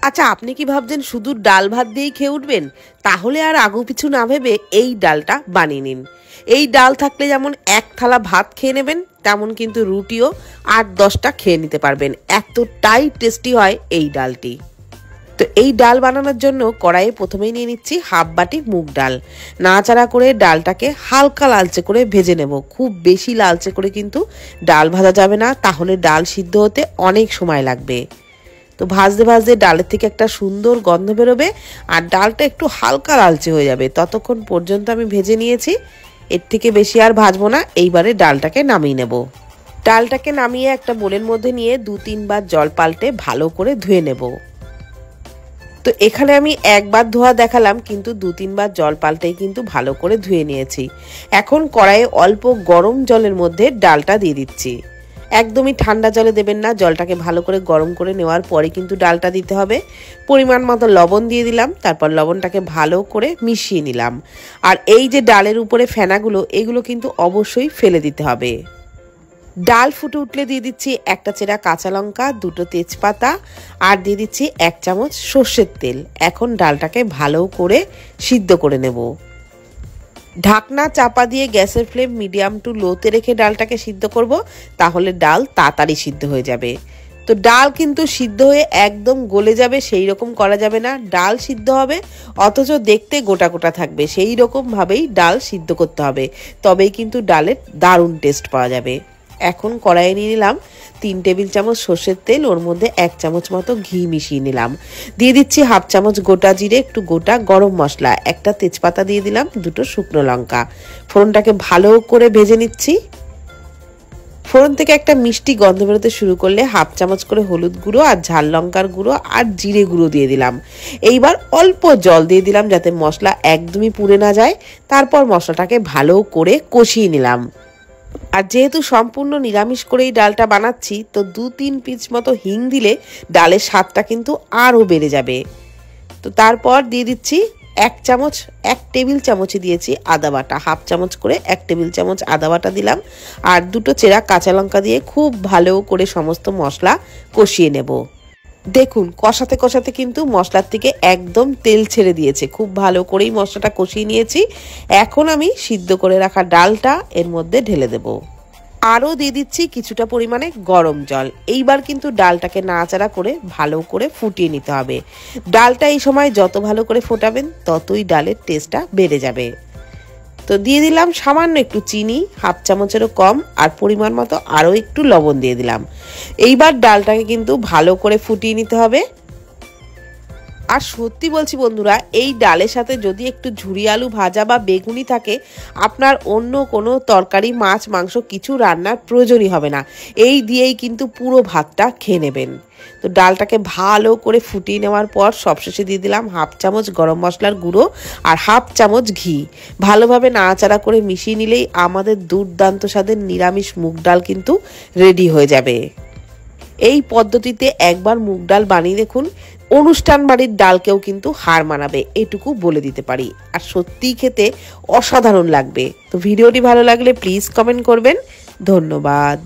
আচ্ছা, আপনি কি ভাবছেন শুধু ডাল ভাত দিয়েই খেয়ে উঠবেন? তাহলে আর আগু পিছু না ভেবে এই ডালটা বানিয়ে নিন। এই ডাল থাকলে যেমন এক থালা ভাত খেয়ে নেবেন, তেমন কিন্তু রুটিও 8-10টা খেয়ে নিতে পারবেন। এতটাই টেস্টি হয় এই ডালটি। তো এই ডাল বানানোর জন্য কড়াইয়ে প্রথমেই নিয়ে নিচ্ছি হাফ বাটি মুগ ডাল। নাড়াচাড়া করে ডালটাকে হালকা লালচে করে ভেজে নেব। খুব বেশি লালচে করে কিন্তু ডাল ভাজা যাবে না, তাহলে ডাল সিদ্ধ হতে অনেক সময় লাগবে। তো ভাজতে ভাজতে ডালের থেকে একটা সুন্দর গন্ধ বেরোবে আর ডালটা একটু হালকা লালচে হয়ে যাবে। ততক্ষণ পর্যন্ত আমি ভেজে নিয়েছি, এর থেকে বেশি আর ভাজবো না। এইবারে ডালটাকে নামিয়ে নেব। ডালটাকে নামিয়ে একটা বোলের মধ্যে নিয়ে 2-3 বার জল পাল্টে ভালো করে ধুয়ে নেব। তো এখানে আমি একবার ধোয়া দেখালাম, কিন্তু 2-3 বার জল পাল্টেই কিন্তু ভালো করে ধুয়ে নিয়েছি। এখন কড়াইয়ে অল্প গরম জলের মধ্যে ডালটা দিয়ে দিচ্ছি। একদমই ঠান্ডা জলে দেবেন না, জলটাকে ভালো করে গরম করে নেওয়ার পরে কিন্তু ডালটা দিতে হবে। পরিমাণ মতো লবণ দিয়ে দিলাম, তারপর লবণটাকে ভালো করে মিশিয়ে নিলাম। আর এই যে ডালের উপরে ফেনাগুলো, এগুলো কিন্তু অবশ্যই ফেলে দিতে হবে। ডাল ফুটে উঠলে দিয়ে দিচ্ছি একটা চেরা কাঁচা লঙ্কা, 2টো তেজপাতা আর দিয়ে দিচ্ছি 1 চামচ সর্ষের তেল। এখন ডালটাকে ভালো করে সিদ্ধ করে নেব। ঢাকনা চাপা দিয়ে গ্যাসের ফ্লেম মিডিয়াম টু লোতে রেখে ডালটাকে সিদ্ধ করব, তাহলে ডাল তাড়াতাড়ি সিদ্ধ হয়ে যাবে। তো ডাল কিন্তু সিদ্ধ হয়ে একদম গলে যাবে সেই রকম করা যাবে না। ডাল সিদ্ধ হবে অথচ দেখতে গোটা গোটা থাকবে, সেই রকমভাবেই ডাল সিদ্ধ করতে হবে, তবেই কিন্তু ডালের দারুণ টেস্ট পাওয়া যাবে। এখন কড়াইয়ে নিয়ে নিলাম 3 টেবিল চামচ সর্ষের তেল, ওর মধ্যে 1 চামচ মতো ঘি মিশিয়ে নিলাম। দিয়ে দিচ্ছি হাফ চামচ গোটা জিরে, একটু গোটা গরম মশলা, একটা তেজপাতা দিয়ে দিলাম, 2টো শুকনো লঙ্কা। ফোড়নটাকে ভালো করে ভেজে নিচ্ছি। ফোড়ন থেকে একটা মিষ্টি গন্ধ বেরোতে শুরু করলে হাফ চামচ করে হলুদ গুঁড়ো আর ঝাল লঙ্কার গুঁড়ো আর জিরে গুঁড়ো দিয়ে দিলাম। এইবার অল্প জল দিয়ে দিলাম যাতে মশলা একদমই পুড়ে না যায়। তারপর মশলাটাকে ভালো করে কষিয়ে নিলাম। আর যেহেতু সম্পূর্ণ নিরামিষ করেই ডালটা বানাচ্ছি, তো 2-3 পিস মতো হিং দিলে ডালের স্বাদটা কিন্তু আরও বেড়ে যাবে। তো তারপর দিয়ে দিচ্ছি 1 টেবিল চামচই দিয়েছি আদা বাটা, হাফ চামচ করে 1 টেবিল চামচ আদা বাটা দিলাম। আর 2টো চেরা কাঁচা লঙ্কা দিয়ে খুব ভালো করে সমস্ত মশলা কষিয়ে নেব। দেখুন কষাতে কষাতে কিন্তু মশলার থেকে একদম তেল ছেড়ে দিয়েছে। খুব ভালো করেই মশলাটা কষিয়ে নিয়েছি। এখন আমি সিদ্ধ করে রাখা ডালটা এর মধ্যে ঢেলে দেব। আরও দিয়ে দিচ্ছি কিছুটা পরিমাণে গরম জল। এইবার কিন্তু ডালটাকে নাড়াচাড়া করে ভালো করে ফুটিয়ে নিতে হবে। ডালটা এই সময় যত ভালো করে ফোটাবেন ততই ডালের টেস্টটা বেড়ে যাবে। তো দিয়ে দিলাম সামান্য একটু চিনি, হাফ চামচেরও কম, আর পরিমাণ মতো আরও একটু লবণ দিয়ে দিলাম। এইবার ডালটাকে কিন্তু ভালো করে ফুটিয়ে নিতে হবে। আর সত্যি বলছি বন্ধুরা, এই ডালের সাথে যদি একটু ঝুরি আলু ভাজা বা বেগুনি থাকে, আপনার অন্য কোনো তরকারি, মাছ, মাংস কিছু রান্নার প্রয়োজনই হবে না। এই দিয়েই কিন্তু পুরো ভাতটা খেয়ে নেবেন। তো ডালটাকে ভালো করে ফুটিয়ে নেওয়ার পর সবশেষে দিয়ে দিলাম হাফ চামচ গরম মশলার গুঁড়ো আর হাফ চামচ ঘি। ভালোভাবে নাড়াচাড়া করে মিশিয়ে নিলেই আমাদের দুর্দান্ত স্বাদের নিরামিষ মুগ ডাল কিন্তু রেডি হয়ে যাবে। এই পদ্ধতিতে একবার মুগ ডাল বানিয়ে দেখুন, অনুষ্ঠান বাড়ির ডালকেও কিন্তু হার মানাবে, এটুকু বলে দিতে পারি। আর সত্যিই খেতে অসাধারণ লাগবে। তো ভিডিওটি ভালো লাগলে প্লিজ কমেন্ট করবেন। ধন্যবাদ।